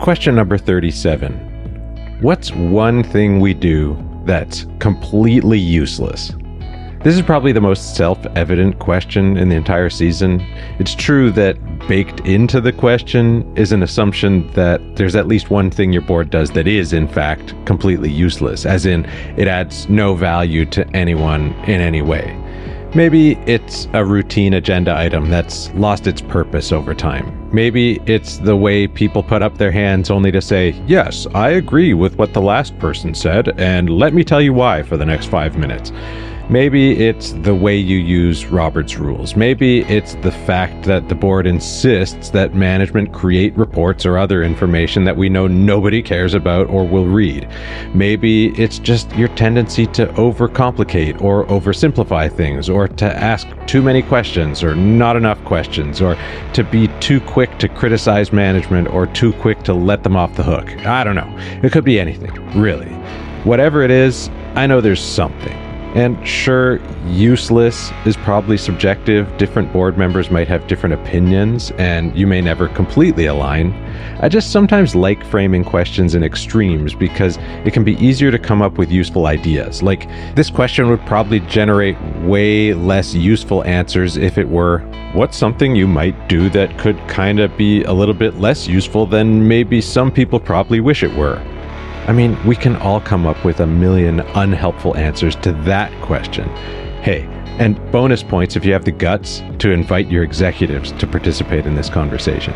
Question number 37. What's one thing we do that's completely useless? This is probably the most self-evident question in the entire season. It's true that baked into the question is an assumption that there's at least one thing your board does that is, in fact, completely useless, as in it adds no value to anyone in any way. Maybe it's a routine agenda item that's lost its purpose over time. Maybe it's the way people put up their hands only to say, yes, I agree with what the last person said, and let me tell you why for the next 5 minutes. Maybe it's the way you use Robert's rules. Maybe it's the fact that the board insists that management create reports or other information that we know nobody cares about or will read. Maybe it's just your tendency to overcomplicate or oversimplify things, or to ask too many questions or not enough questions, or to be too quick to criticize management or too quick to let them off the hook. I don't know. It could be anything, really. Whatever it is, I know there's something. And sure, useless is probably subjective. Different board members might have different opinions, and you may never completely align. I just sometimes like framing questions in extremes because it can be easier to come up with useful ideas. Like, this question would probably generate way less useful answers if it were, what's something you might do that could kind of be a little bit less useful than maybe some people probably wish it were? I mean, we can all come up with a million unhelpful answers to that question. Hey, and bonus points if you have the guts to invite your executives to participate in this conversation.